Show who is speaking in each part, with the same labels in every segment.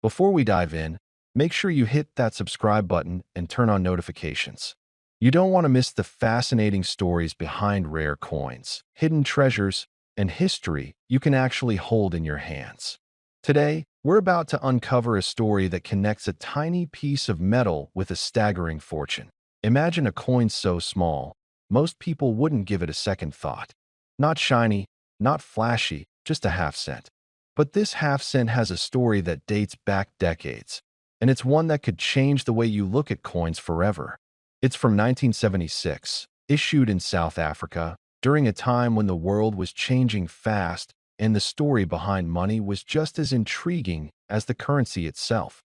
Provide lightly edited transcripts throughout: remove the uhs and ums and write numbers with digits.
Speaker 1: Before we dive in, make sure you hit that subscribe button and turn on notifications. You don't want to miss the fascinating stories behind rare coins, hidden treasures, and history you can actually hold in your hands. Today, we're about to uncover a story that connects a tiny piece of metal with a staggering fortune. Imagine a coin so small, most people wouldn't give it a second thought. Not shiny, not flashy, just a half cent. But this half cent has a story that dates back decades, and it's one that could change the way you look at coins forever. It's from 1976, issued in South Africa, during a time when the world was changing fast and the story behind money was just as intriguing as the currency itself.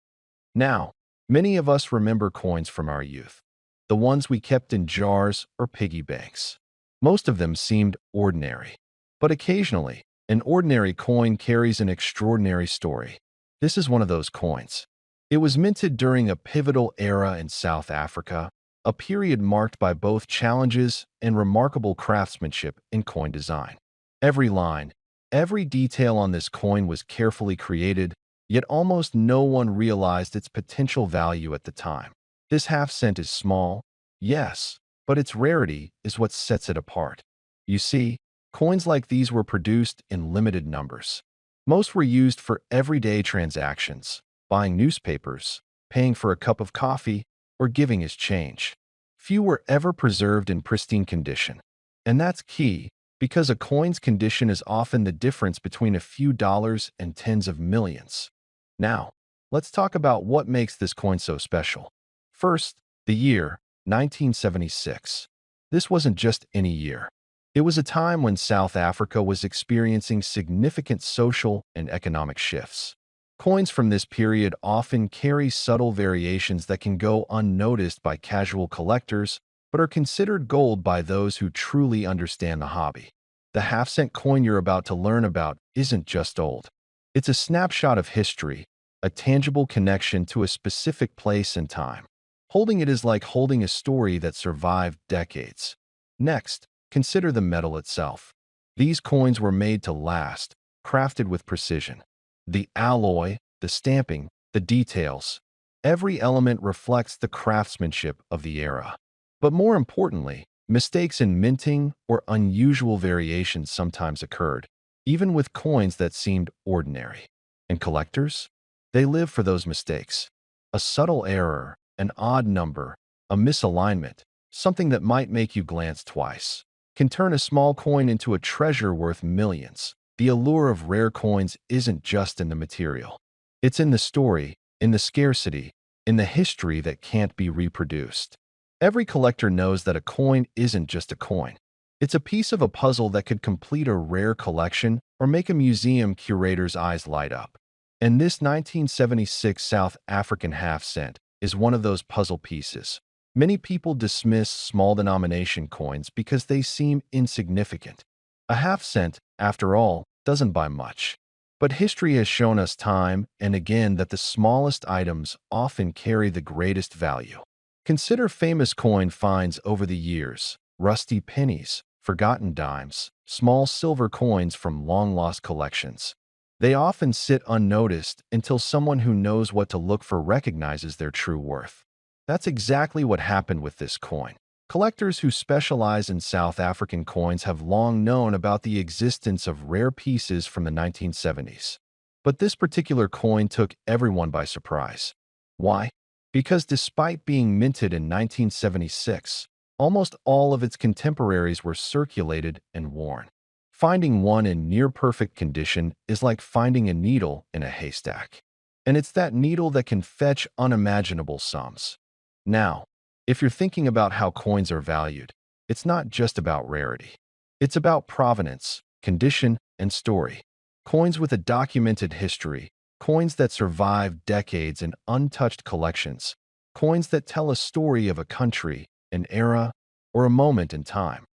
Speaker 1: Now, many of us remember coins from our youth, the ones we kept in jars or piggy banks. Most of them seemed ordinary, but occasionally, an ordinary coin carries an extraordinary story. This is one of those coins. It was minted during a pivotal era in South Africa, a period marked by both challenges and remarkable craftsmanship in coin design. Every line, every detail on this coin was carefully created, yet almost no one realized its potential value at the time. This half cent is small, yes, but its rarity is what sets it apart. You see, coins like these were produced in limited numbers. Most were used for everyday transactions, buying newspapers, paying for a cup of coffee, or giving as change. Few were ever preserved in pristine condition. And that's key, because a coin's condition is often the difference between a few dollars and tens of millions. Now, let's talk about what makes this coin so special. First, the year, 1976. This wasn't just any year. It was a time when South Africa was experiencing significant social and economic shifts. Coins from this period often carry subtle variations that can go unnoticed by casual collectors, but are considered gold by those who truly understand the hobby. The half-cent coin you're about to learn about isn't just old. It's a snapshot of history, a tangible connection to a specific place and time. Holding it is like holding a story that survived decades. Next, consider the metal itself. These coins were made to last, crafted with precision. The alloy, the stamping, the details. Every element reflects the craftsmanship of the era. But more importantly, mistakes in minting or unusual variations sometimes occurred, even with coins that seemed ordinary. And collectors? They live for those mistakes. A subtle error, an odd number, a misalignment, something that might make you glance twice, can turn a small coin into a treasure worth millions. The allure of rare coins isn't just in the material. It's in the story, in the scarcity, in the history that can't be reproduced. Every collector knows that a coin isn't just a coin. It's a piece of a puzzle that could complete a rare collection or make a museum curator's eyes light up. And this 1976 South African half cent is one of those puzzle pieces. Many people dismiss small denomination coins because they seem insignificant. A half cent, after all, doesn't buy much. But history has shown us time and again that the smallest items often carry the greatest value. Consider famous coin finds over the years: rusty pennies, forgotten dimes, small silver coins from long-lost collections. They often sit unnoticed until someone who knows what to look for recognizes their true worth. That's exactly what happened with this coin. Collectors who specialize in South African coins have long known about the existence of rare pieces from the 1970s. But this particular coin took everyone by surprise. Why? Because despite being minted in 1976, almost all of its contemporaries were circulated and worn. Finding one in near-perfect condition is like finding a needle in a haystack. And it's that needle that can fetch unimaginable sums. Now, if you're thinking about how coins are valued, it's not just about rarity. It's about provenance, condition, and story. Coins with a documented history, coins that survive decades in untouched collections, coins that tell a story of a country, an era, or a moment in time.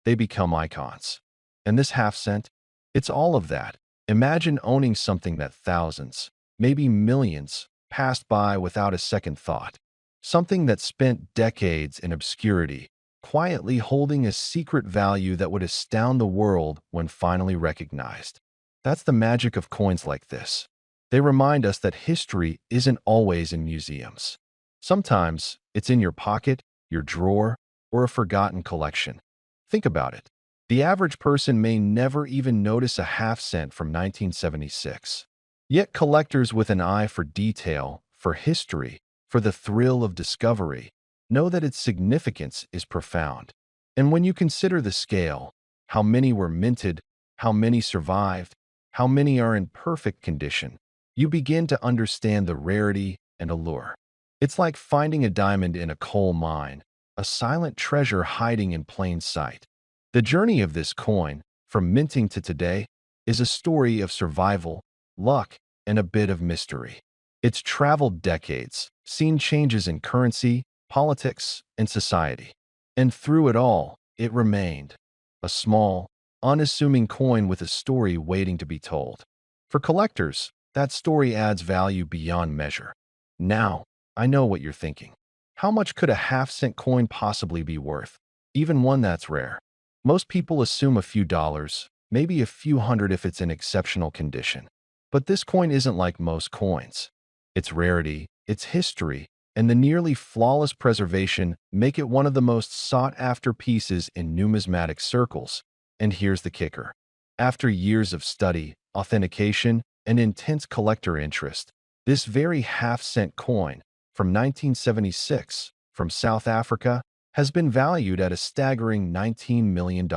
Speaker 1: They become icons. And this half cent? It's all of that. Imagine owning something that thousands, maybe millions, passed by without a second thought. Something that spent decades in obscurity, quietly holding a secret value that would astound the world when finally recognized. That's the magic of coins like this. They remind us that history isn't always in museums. Sometimes it's in your pocket, your drawer, or a forgotten collection. Think about it. The average person may never even notice a half cent from 1976. Yet collectors with an eye for detail, for history, for the thrill of discovery, know that its significance is profound. And when you consider the scale, how many were minted, how many survived, how many are in perfect condition, you begin to understand the rarity and allure. It's like finding a diamond in a coal mine, a silent treasure hiding in plain sight. The journey of this coin, from minting to today, is a story of survival, luck, and a bit of mystery. It's traveled decades, seen changes in currency, politics, and society. And through it all, it remained a small, unassuming coin with a story waiting to be told. For collectors, that story adds value beyond measure. Now, I know what you're thinking. How much could a half-cent coin possibly be worth? Even one that's rare. Most people assume a few dollars, maybe a few hundred if it's in exceptional condition. But this coin isn't like most coins. Its rarity, its history, and the nearly flawless preservation make it one of the most sought-after pieces in numismatic circles. And here's the kicker. After years of study, authentication, and intense collector interest, this very half-cent coin from 1976 from South Africa has been valued at a staggering $19 million.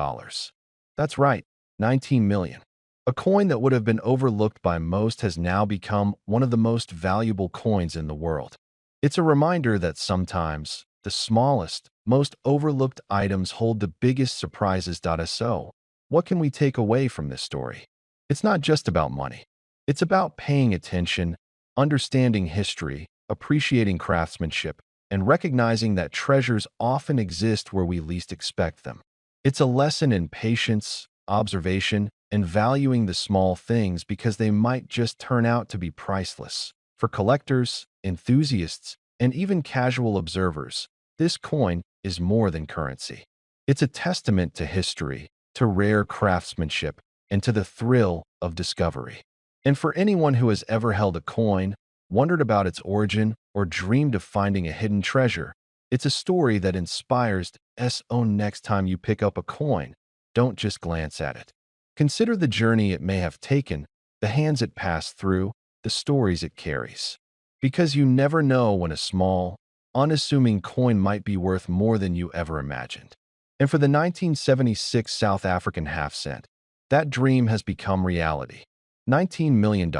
Speaker 1: That's right, 19 million. A coin that would have been overlooked by most has now become one of the most valuable coins in the world. It's a reminder that sometimes the smallest, most overlooked items hold the biggest surprises. So, what can we take away from this story? It's not just about money. It's about paying attention, understanding history, appreciating craftsmanship, and recognizing that treasures often exist where we least expect them. It's a lesson in patience, observation, and valuing the small things because they might just turn out to be priceless. For collectors, enthusiasts, and even casual observers, this coin is more than currency. It's a testament to history, to rare craftsmanship, and to the thrill of discovery. And for anyone who has ever held a coin, wondered about its origin, or dreamed of finding a hidden treasure, it's a story that inspires us. Own next time you pick up a coin, don't just glance at it. Consider the journey it may have taken, the hands it passed through, the stories it carries. Because you never know when a small, unassuming coin might be worth more than you ever imagined. And for the 1976 South African half cent, that dream has become reality. $19 million.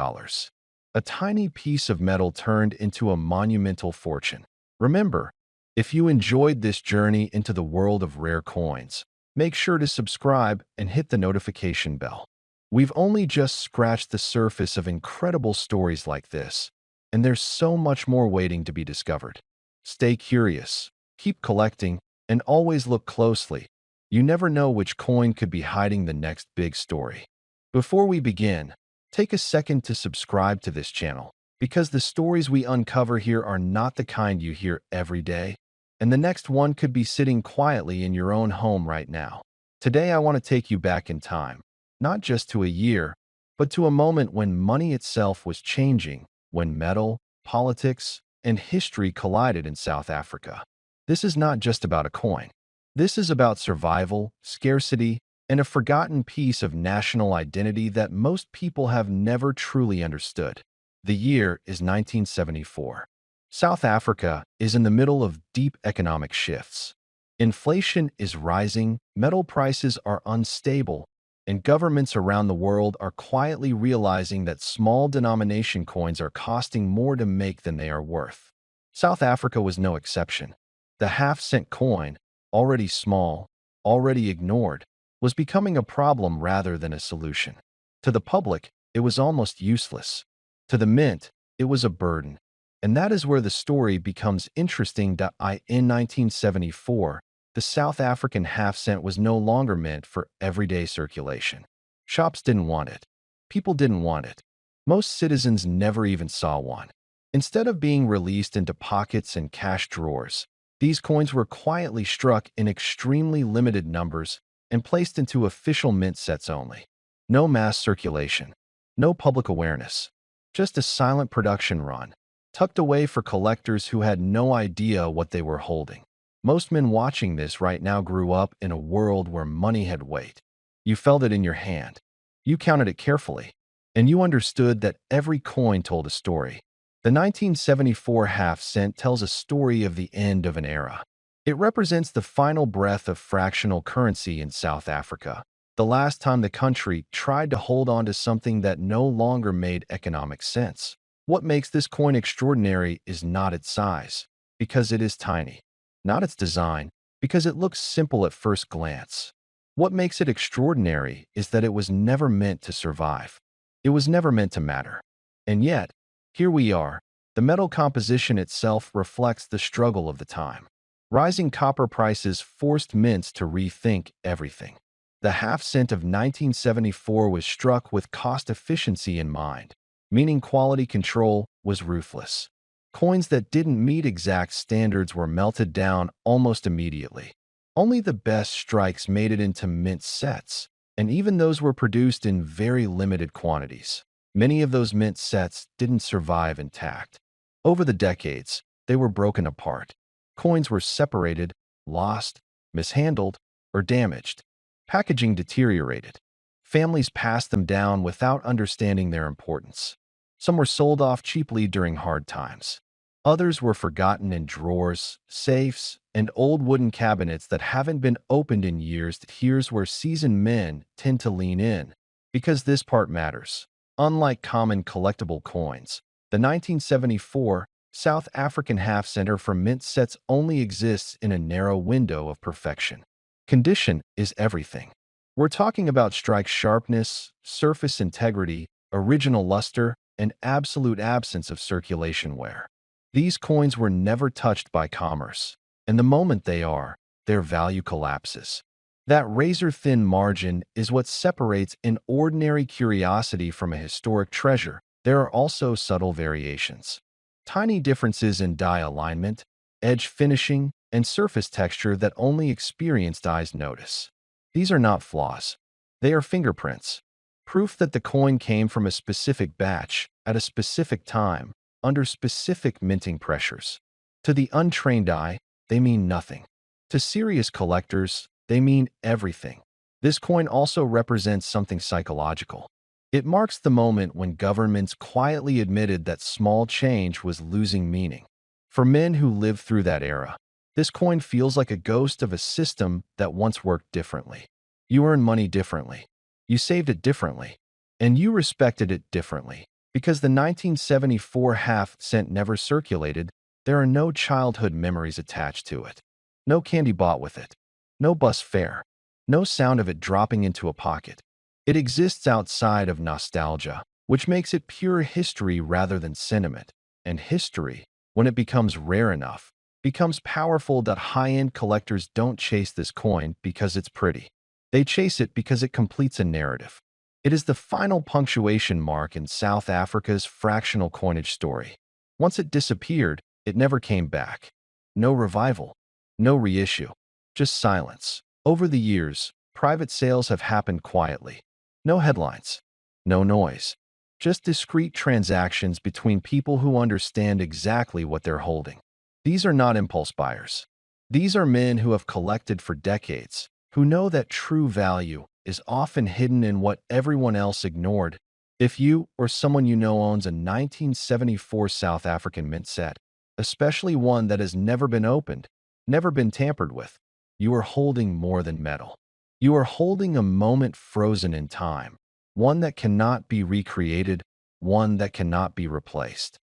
Speaker 1: A tiny piece of metal turned into a monumental fortune. Remember, if you enjoyed this journey into the world of rare coins, make sure to subscribe and hit the notification bell. We've only just scratched the surface of incredible stories like this, and there's so much more waiting to be discovered. Stay curious, keep collecting, and always look closely. You never know which coin could be hiding the next big story. Before we begin, take a second to subscribe to this channel, because the stories we uncover here are not the kind you hear every day, and the next one could be sitting quietly in your own home right now. Today I want to take you back in time, not just to a year, but to a moment when money itself was changing, when metal, politics, and history collided in South Africa. This is not just about a coin. This is about survival, scarcity, and a forgotten piece of national identity that most people have never truly understood. The year is 1974. South Africa is in the middle of deep economic shifts. Inflation is rising, metal prices are unstable, and governments around the world are quietly realizing that small denomination coins are costing more to make than they are worth. South Africa was no exception. The half-cent coin, already small, already ignored, was becoming a problem rather than a solution. To the public, it was almost useless. To the mint, it was a burden. And that is where the story becomes interesting. In 1974, the South African half cent was no longer meant for everyday circulation. Shops didn't want it. People didn't want it. Most citizens never even saw one. Instead of being released into pockets and cash drawers, these coins were quietly struck in extremely limited numbers and placed into official mint sets only. No mass circulation. No public awareness. just a silent production run, tucked away for collectors who had no idea what they were holding. Most men watching this right now grew up in a world where money had weight. You felt it in your hand. You counted it carefully, and you understood that every coin told a story. The 1974 half cent tells a story of the end of an era. It represents the final breath of fractional currency in South Africa, the last time the country tried to hold on to something that no longer made economic sense. What makes this coin extraordinary is not its size, because it is tiny, not its design, because it looks simple at first glance. What makes it extraordinary is that it was never meant to survive. It was never meant to matter. And yet, here we are. The metal composition itself reflects the struggle of the time. Rising copper prices forced mints to rethink everything. The half cent of 1974 was struck with cost efficiency in mind, meaning quality control was ruthless. Coins that didn't meet exact standards were melted down almost immediately. Only the best strikes made it into mint sets, and even those were produced in very limited quantities. Many of those mint sets didn't survive intact. Over the decades, they were broken apart. Coins were separated, lost, mishandled, or damaged. Packaging deteriorated. Families passed them down without understanding their importance. Some were sold off cheaply during hard times. Others were forgotten in drawers, safes, and old wooden cabinets that haven't been opened in years. Here's where seasoned men tend to lean in, because this part matters. Unlike common collectible coins, the 1974 South African half center for mint sets only exists in a narrow window of perfection. Condition is everything. We're talking about strike sharpness, surface integrity, original luster, and absolute absence of circulation wear. These coins were never touched by commerce, and the moment they are, their value collapses. That razor-thin margin is what separates an ordinary curiosity from a historic treasure. There are also subtle variations. Tiny differences in die alignment, edge finishing, and surface texture that only experienced eyes notice. These are not flaws. They are fingerprints. Proof that the coin came from a specific batch, at a specific time, under specific minting pressures. To the untrained eye, they mean nothing. To serious collectors, they mean everything. This coin also represents something psychological. It marks the moment when governments quietly admitted that small change was losing meaning. For men who lived through that era, this coin feels like a ghost of a system that once worked differently. You earned money differently. You saved it differently. And you respected it differently. Because the 1974 half cent never circulated, there are no childhood memories attached to it. No candy bought with it. No bus fare. No sound of it dropping into a pocket. It exists outside of nostalgia, which makes it pure history rather than sentiment. And history, when it becomes rare enough, becomes powerful. That high-end collectors don't chase this coin because it's pretty. They chase it because it completes a narrative. It is the final punctuation mark in South Africa's fractional coinage story. Once it disappeared, it never came back. No revival, no reissue, just silence. Over the years, private sales have happened quietly. No headlines, no noise, just discreet transactions between people who understand exactly what they're holding. These are not impulse buyers. These are men who have collected for decades, who know that true value is often hidden in what everyone else ignored. If you or someone you know owns a 1974 South African mint set, especially one that has never been opened, never been tampered with, you are holding more than metal. You are holding a moment frozen in time, one that cannot be recreated, one that cannot be replaced.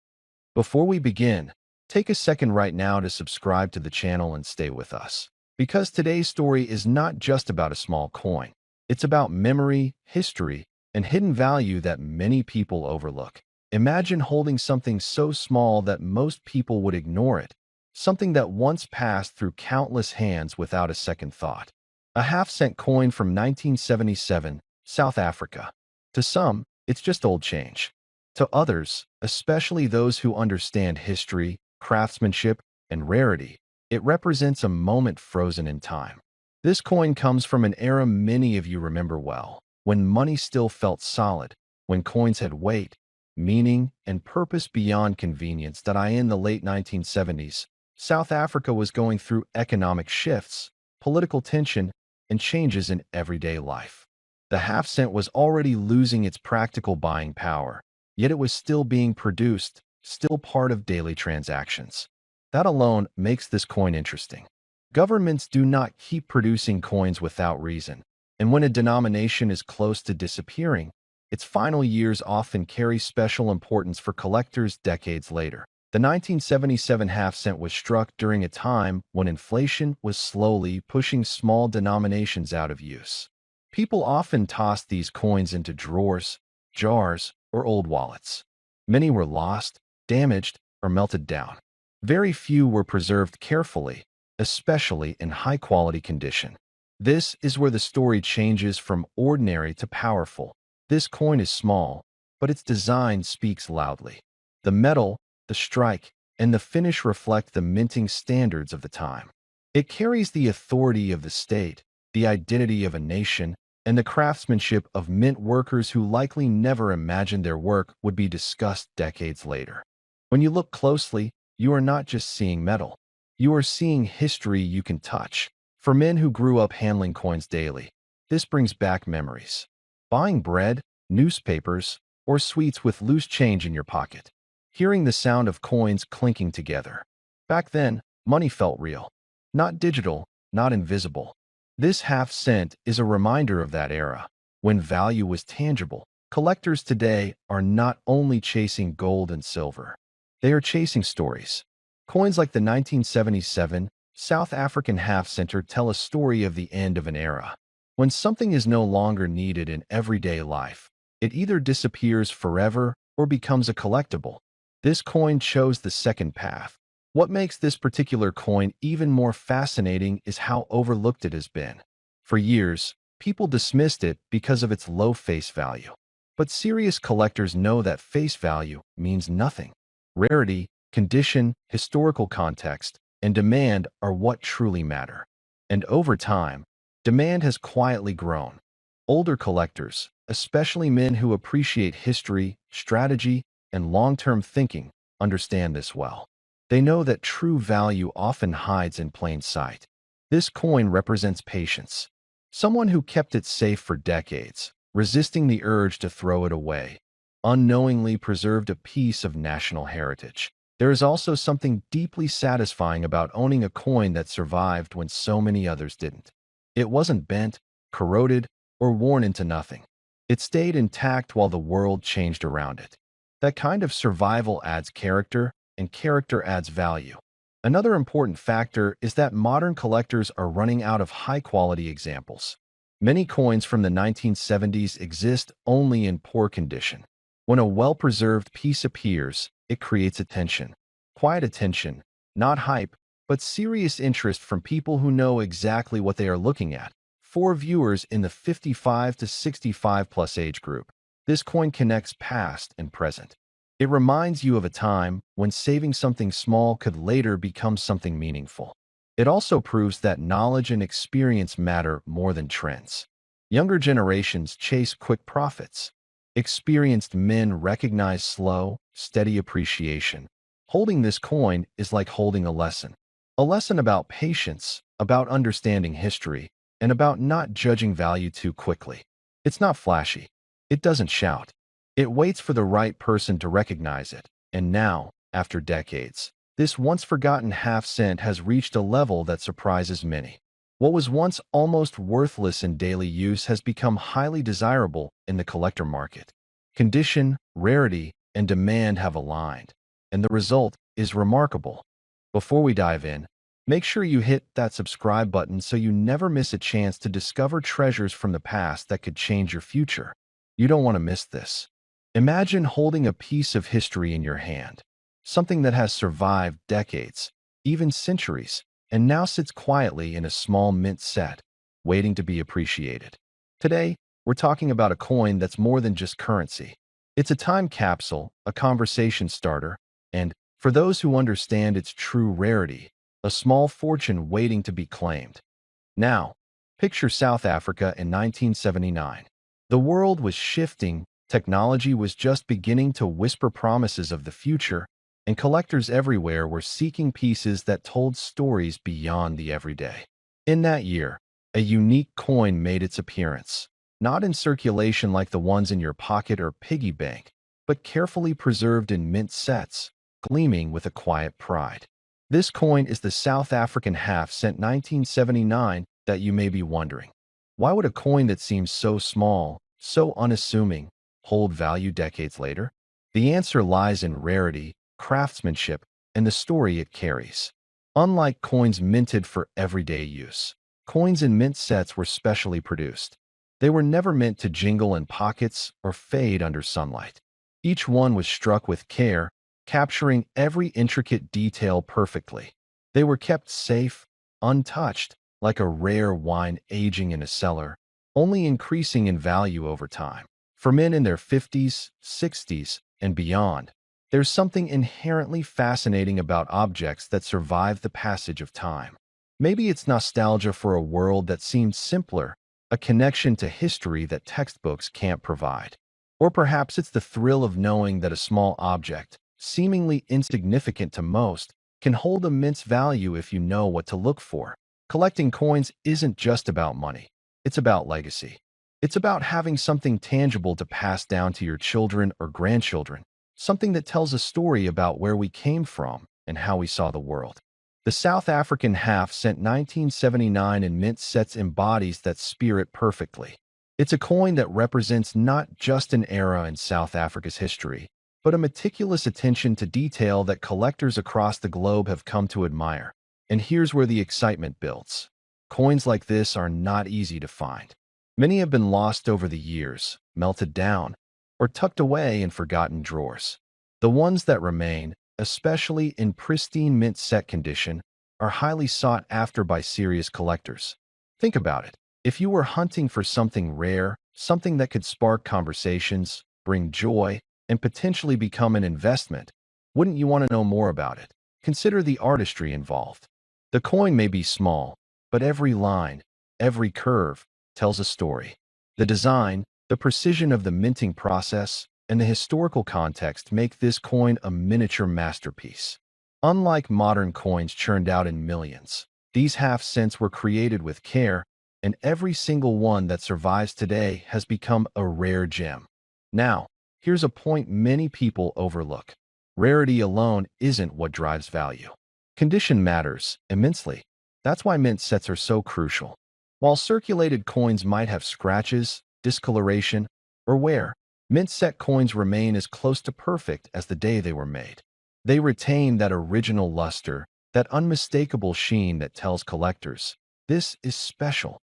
Speaker 1: Before we begin, take a second right now to subscribe to the channel and stay with us. Because today's story is not just about a small coin. It's about memory, history, and hidden value that many people overlook. Imagine holding something so small that most people would ignore it, something that once passed through countless hands without a second thought. A half-cent coin from 1977, South Africa. To some, it's just old change. To others, especially those who understand history, craftsmanship, and rarity, it represents a moment frozen in time. This coin comes from an era many of you remember well, when money still felt solid, when coins had weight, meaning, and purpose beyond convenience. In the late 1970s, South Africa was going through economic shifts, political tension, and changes in everyday life. The half-cent was already losing its practical buying power, yet it was still being produced, still part of daily transactions. That alone makes this coin interesting. Governments do not keep producing coins without reason, and when a denomination is close to disappearing, its final years often carry special importance for collectors decades later. The 1977 half-cent was struck during a time when inflation was slowly pushing small denominations out of use. People often tossed these coins into drawers, jars, or old wallets. Many were lost, damaged, or melted down. Very few were preserved carefully, especially in high-quality condition. This is where the story changes from ordinary to powerful. This coin is small, but its design speaks loudly. The metal, the strike, and the finish reflect the minting standards of the time. It carries the authority of the state, the identity of a nation, and the craftsmanship of mint workers who likely never imagined their work would be discussed decades later. When you look closely, you are not just seeing metal. You are seeing history you can touch. For men who grew up handling coins daily, this brings back memories. Buying bread, newspapers, or sweets with loose change in your pocket. Hearing the sound of coins clinking together. Back then, money felt real. Not digital, not invisible. This half-cent is a reminder of that era, when value was tangible. Collectors today are not only chasing gold and silver. They are chasing stories. Coins like the 1977 South African half-cent tell a story of the end of an era. When something is no longer needed in everyday life, it either disappears forever or becomes a collectible. This coin chose the second path. What makes this particular coin even more fascinating is how overlooked it has been. For years, people dismissed it because of its low face value. But serious collectors know that face value means nothing. Rarity, condition, historical context, and demand are what truly matter. And over time, demand has quietly grown. Older collectors, especially men who appreciate history, strategy, and long-term thinking, understand this well. They know that true value often hides in plain sight. This coin represents patience. Someone who kept it safe for decades, resisting the urge to throw it away, unknowingly preserved a piece of national heritage. There is also something deeply satisfying about owning a coin that survived when so many others didn't. It wasn't bent, corroded, or worn into nothing. It stayed intact while the world changed around it. That kind of survival adds character, and character adds value. Another important factor is that modern collectors are running out of high-quality examples. Many coins from the 1970s exist only in poor condition. When a well-preserved piece appears, it creates attention. Quiet attention, not hype, but serious interest from people who know exactly what they are looking at. For viewers in the 55 to 65 plus age group, this coin connects past and present. It reminds you of a time when saving something small could later become something meaningful. It also proves that knowledge and experience matter more than trends. Younger generations chase quick profits. Experienced men recognize slow, steady appreciation. Holding this coin is like holding a lesson. A lesson about patience, about understanding history, and about not judging value too quickly. It's not flashy. It doesn't shout. It waits for the right person to recognize it. And now, after decades, this once-forgotten half-cent has reached a level that surprises many. What was once almost worthless in daily use has become highly desirable in the collector market. Condition, rarity, and demand have aligned, and the result is remarkable. Before we dive in, make sure you hit that subscribe button so you never miss a chance to discover treasures from the past that could change your future. You don't want to miss this. Imagine holding a piece of history in your hand, something that has survived decades, even centuries, and now sits quietly in a small mint set, waiting to be appreciated. Today, we're talking about a coin that's more than just currency. It's a time capsule, a conversation starter, and, for those who understand its true rarity, a small fortune waiting to be claimed. Now, picture South Africa in 1979. The world was shifting, Technology was just beginning to whisper promises of the future, and collectors everywhere were seeking pieces that told stories beyond the everyday. In that year, a unique coin made its appearance, not in circulation like the ones in your pocket or piggy bank, but carefully preserved in mint sets, gleaming with a quiet pride. This coin is the South African half-cent 1979 that you may be wondering. Why would a coin that seems so small, so unassuming, hold value decades later? The answer lies in rarity, craftsmanship, and the story it carries. Unlike coins minted for everyday use, coins in mint sets were specially produced. They were never meant to jingle in pockets or fade under sunlight. Each one was struck with care, capturing every intricate detail perfectly. They were kept safe, untouched, like a rare wine aging in a cellar, only increasing in value over time. For men in their 50s, 60s, and beyond, there's something inherently fascinating about objects that survive the passage of time. Maybe it's nostalgia for a world that seemed simpler, a connection to history that textbooks can't provide. Or perhaps it's the thrill of knowing that a small object, seemingly insignificant to most, can hold immense value if you know what to look for. Collecting coins isn't just about money. It's about legacy. It's about having something tangible to pass down to your children or grandchildren, something that tells a story about where we came from and how we saw the world. The South African half-cent 1979 in mint sets embodies that spirit perfectly. It's a coin that represents not just an era in South Africa's history, but a meticulous attention to detail that collectors across the globe have come to admire. And here's where the excitement builds. Coins like this are not easy to find. Many have been lost over the years, melted down, or tucked away in forgotten drawers. The ones that remain, especially in pristine mint set condition, are highly sought after by serious collectors. Think about it. If you were hunting for something rare, something that could spark conversations, bring joy, and potentially become an investment, wouldn't you want to know more about it? Consider the artistry involved. The coin may be small, but every line, every curve, tells a story. The design, the precision of the minting process, and the historical context make this coin a miniature masterpiece. Unlike modern coins churned out in millions, these half-cents were created with care, and every single one that survives today has become a rare gem. Now, here's a point many people overlook. Rarity alone isn't what drives value. Condition matters immensely. That's why mint sets are so crucial. While circulated coins might have scratches, discoloration, or wear, mint set coins remain as close to perfect as the day they were made. They retain that original luster, that unmistakable sheen that tells collectors, this is special.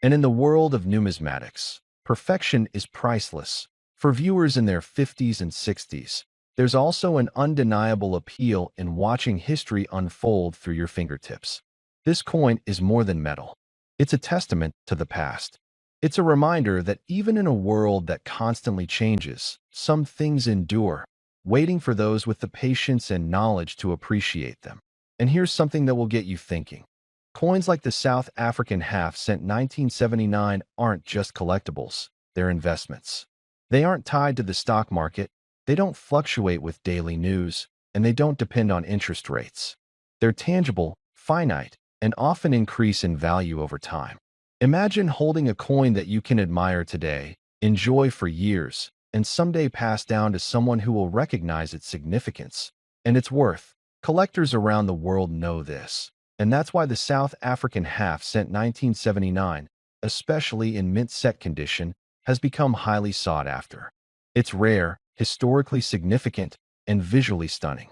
Speaker 1: And in the world of numismatics, perfection is priceless. For viewers in their 50s and 60s, there's also an undeniable appeal in watching history unfold through your fingertips. This coin is more than metal. It's a testament to the past. It's a reminder that even in a world that constantly changes, some things endure, waiting for those with the patience and knowledge to appreciate them. And here's something that will get you thinking. Coins like the South African half-cent 1979 aren't just collectibles, they're investments. They aren't tied to the stock market, they don't fluctuate with daily news, and they don't depend on interest rates. They're tangible, finite, and often increase in value over time. Imagine holding a coin that you can admire today, enjoy for years, and someday pass down to someone who will recognize its significance and its worth. Collectors around the world know this, and that's why the South African half-cent 1979, especially in mint set condition, has become highly sought after. It's rare, historically significant, and visually stunning.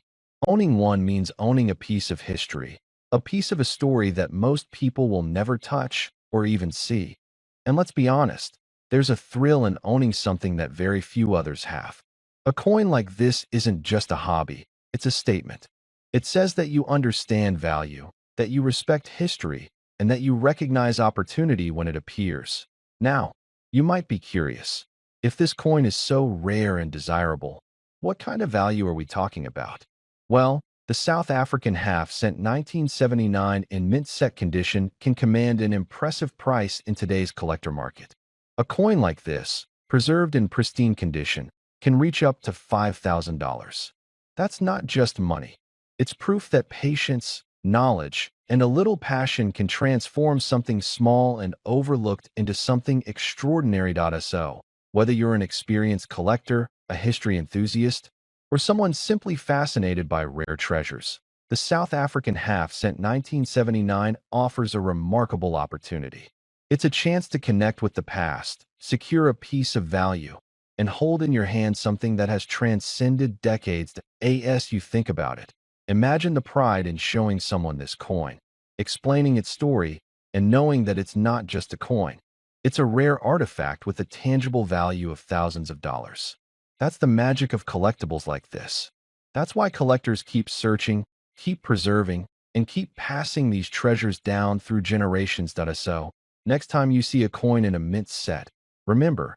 Speaker 1: Owning one means owning a piece of history, a piece of a story that most people will never touch or even see. And let's be honest, there's a thrill in owning something that very few others have. A coin like this isn't just a hobby, it's a statement. It says that you understand value, that you respect history, and that you recognize opportunity when it appears. Now, you might be curious. If this coin is so rare and desirable, what kind of value are we talking about? Well, the South African half-cent 1979 in mint set condition can command an impressive price in today's collector market. A coin like this, preserved in pristine condition, can reach up to $5,000. That's not just money. It's proof that patience, knowledge, and a little passion can transform something small and overlooked into something extraordinary. So, whether you're an experienced collector, a history enthusiast, or someone simply fascinated by rare treasures, the South African half-cent 1979 offers a remarkable opportunity. It's a chance to connect with the past, secure a piece of value, and hold in your hand something that has transcended decades. As you think about it, imagine the pride in showing someone this coin, explaining its story, and knowing that it's not just a coin. It's a rare artifact with a tangible value of thousands of dollars. That's the magic of collectibles like this. That's why collectors keep searching, keep preserving, and keep passing these treasures down through generations. So, next time you see a coin in a mint set, remember,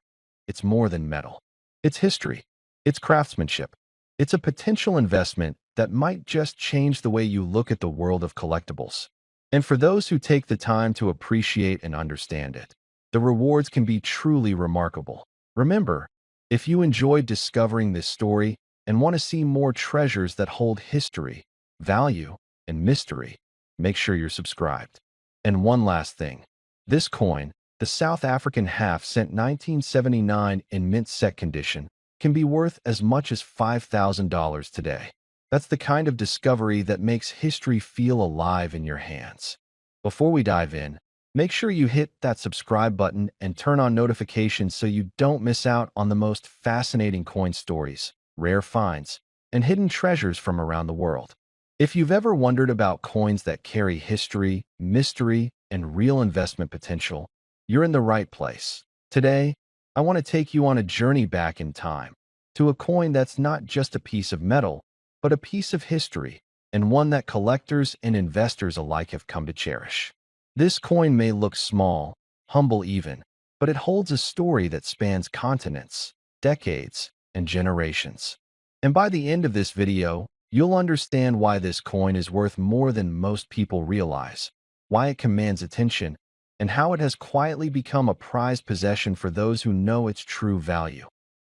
Speaker 1: it's more than metal. It's history. It's craftsmanship. It's a potential investment that might just change the way you look at the world of collectibles. And for those who take the time to appreciate and understand it, the rewards can be truly remarkable. Remember, if you enjoyed discovering this story and want to see more treasures that hold history, value, and mystery, make sure you're subscribed. And one last thing. This coin, the South African half-cent 1979 in mint set condition, can be worth as much as $5,000 today. That's the kind of discovery that makes history feel alive in your hands. Before we dive in, make sure you hit that subscribe button and turn on notifications so you don't miss out on the most fascinating coin stories, rare finds, and hidden treasures from around the world. If you've ever wondered about coins that carry history, mystery, and real investment potential, you're in the right place. Today, I want to take you on a journey back in time to a coin that's not just a piece of metal, but a piece of history, and one that collectors and investors alike have come to cherish. This coin may look small, humble even, but it holds a story that spans continents, decades, and generations. And by the end of this video, you'll understand why this coin is worth more than most people realize, why it commands attention, and how it has quietly become a prized possession for those who know its true value.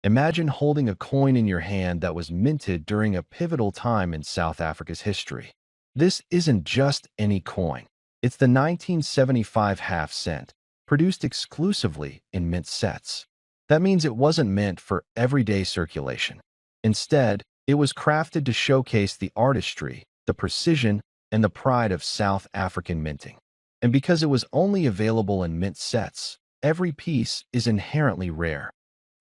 Speaker 1: Imagine holding a coin in your hand that was minted during a pivotal time in South Africa's history. This isn't just any coin. It's the 1975 half cent, produced exclusively in mint sets. That means it wasn't meant for everyday circulation. Instead, it was crafted to showcase the artistry, the precision, and the pride of South African minting. And because it was only available in mint sets, every piece is inherently rare.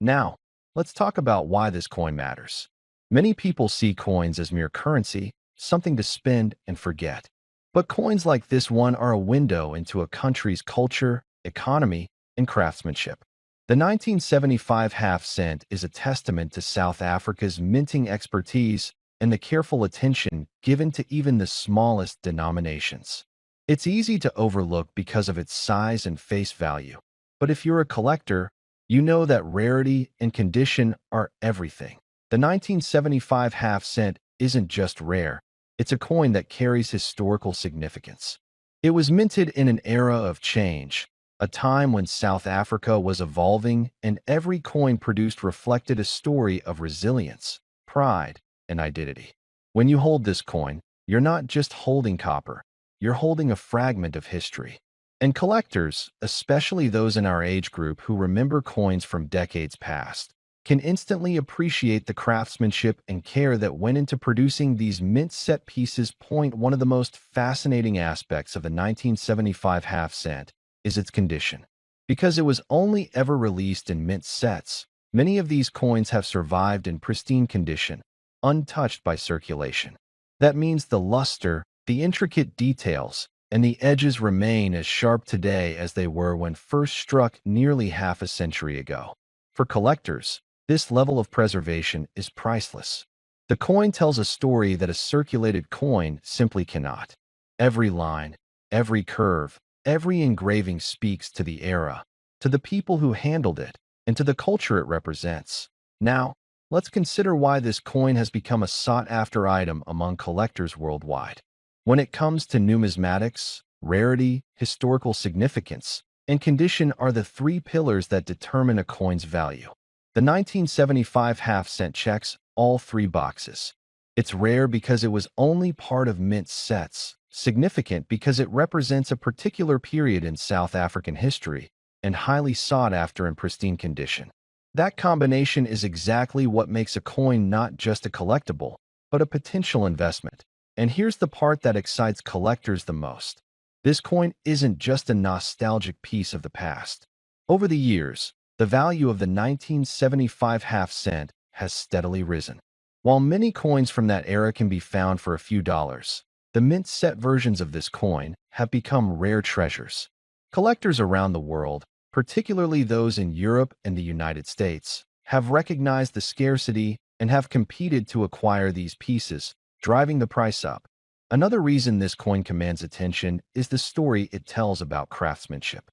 Speaker 1: Now, let's talk about why this coin matters. Many people see coins as mere currency, something to spend and forget. But coins like this one are a window into a country's culture, economy, and craftsmanship. The 1975 half cent is a testament to South Africa's minting expertise and the careful attention given to even the smallest denominations. It's easy to overlook because of its size and face value. But if you're a collector, you know that rarity and condition are everything. The 1975 half cent isn't just rare, it's a coin that carries historical significance. It was minted in an era of change, a time when South Africa was evolving and every coin produced reflected a story of resilience, pride, and identity. When you hold this coin, you're not just holding copper, you're holding a fragment of history. And collectors, especially those in our age group who remember coins from decades past, can instantly appreciate the craftsmanship and care that went into producing these mint set pieces. One of the most fascinating aspects of the 1975 half cent is its condition. Because it was only ever released in mint sets, many of these coins have survived in pristine condition, untouched by circulation. That means the luster, the intricate details, and the edges remain as sharp today as they were when first struck nearly half a century ago. For collectors, this level of preservation is priceless. The coin tells a story that a circulated coin simply cannot. Every line, every curve, every engraving speaks to the era, to the people who handled it, and to the culture it represents. Now, let's consider why this coin has become a sought-after item among collectors worldwide. When it comes to numismatics, rarity, historical significance, and condition are the three pillars that determine a coin's value. The 1975 half-cent checks all three boxes. It's rare because it was only part of mint sets, significant because it represents a particular period in South African history, and highly sought after in pristine condition. That combination is exactly what makes a coin not just a collectible, but a potential investment. And here's the part that excites collectors the most. This coin isn't just a nostalgic piece of the past. Over the years, the value of the 1975 half cent has steadily risen. While many coins from that era can be found for a few dollars, the mint set versions of this coin have become rare treasures. Collectors around the world, particularly those in Europe and the United States, have recognized the scarcity and have competed to acquire these pieces, driving the price up. Another reason this coin commands attention is the story it tells about craftsmanship.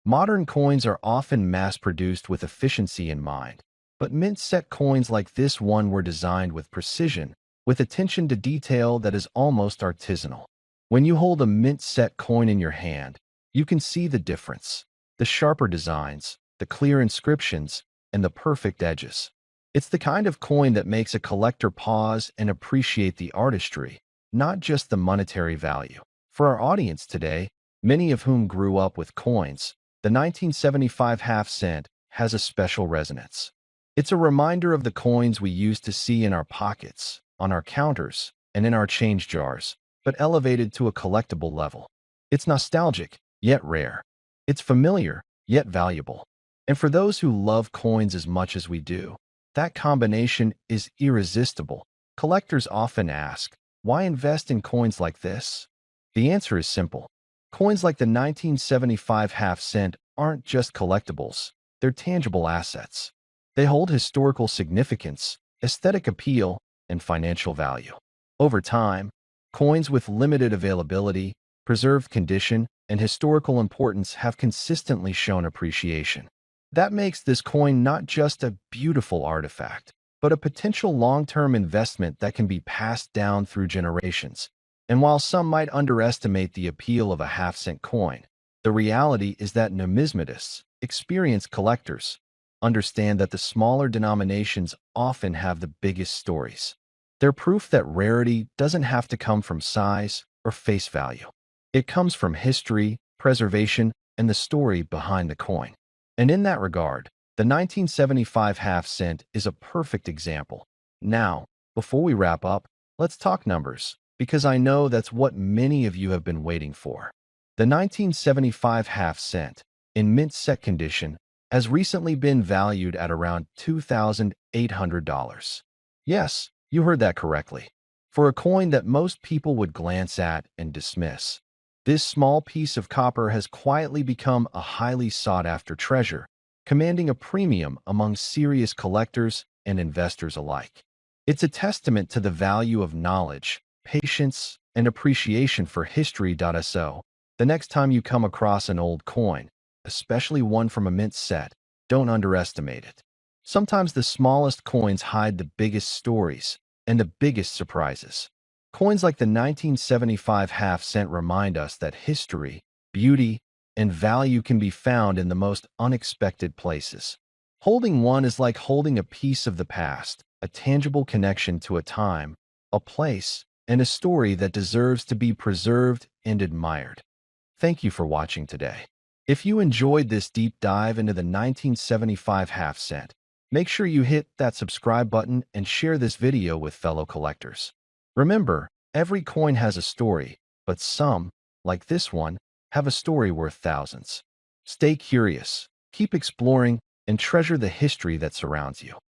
Speaker 1: Modern coins are often mass-produced with efficiency in mind, but mint-set coins like this one were designed with precision, with attention to detail that is almost artisanal. When you hold a mint-set coin in your hand, you can see the difference: the sharper designs, the clear inscriptions, and the perfect edges. It's the kind of coin that makes a collector pause and appreciate the artistry, not just the monetary value. For our audience today, many of whom grew up with coins, the 1975 half cent has a special resonance. It's a reminder of the coins we used to see in our pockets, on our counters, and in our change jars, but elevated to a collectible level. It's nostalgic, yet rare. It's familiar, yet valuable. And for those who love coins as much as we do, that combination is irresistible. Collectors often ask, why invest in coins like this? The answer is simple. Coins like the 1975 half cent aren't just collectibles, they're tangible assets. They hold historical significance, aesthetic appeal, and financial value. Over time, coins with limited availability, preserved condition, and historical importance have consistently shown appreciation. That makes this coin not just a beautiful artifact, but a potential long-term investment that can be passed down through generations. And while some might underestimate the appeal of a half-cent coin, the reality is that numismatists, experienced collectors, understand that the smaller denominations often have the biggest stories. They're proof that rarity doesn't have to come from size or face value. It comes from history, preservation, and the story behind the coin. And in that regard, the 1975 half cent is a perfect example. Now, before we wrap up, let's talk numbers, because I know that's what many of you have been waiting for. The 1975 half cent, in mint set condition, has recently been valued at around $2,800. Yes, you heard that correctly. For a coin that most people would glance at and dismiss, this small piece of copper has quietly become a highly sought-after treasure, commanding a premium among serious collectors and investors alike. It's a testament to the value of knowledge, patience, and appreciation for history.so. The next time you come across an old coin, especially one from a mint set, don't underestimate it. Sometimes the smallest coins hide the biggest stories and the biggest surprises. Coins like the 1975 half cent remind us that history, beauty, and value can be found in the most unexpected places. Holding one is like holding a piece of the past, a tangible connection to a time, a place, and a story that deserves to be preserved and admired. Thank you for watching today. If you enjoyed this deep dive into the 1975 half cent, make sure you hit that subscribe button and share this video with fellow collectors. Remember, every coin has a story, but some, like this one, have a story worth thousands. Stay curious, keep exploring, and treasure the history that surrounds you.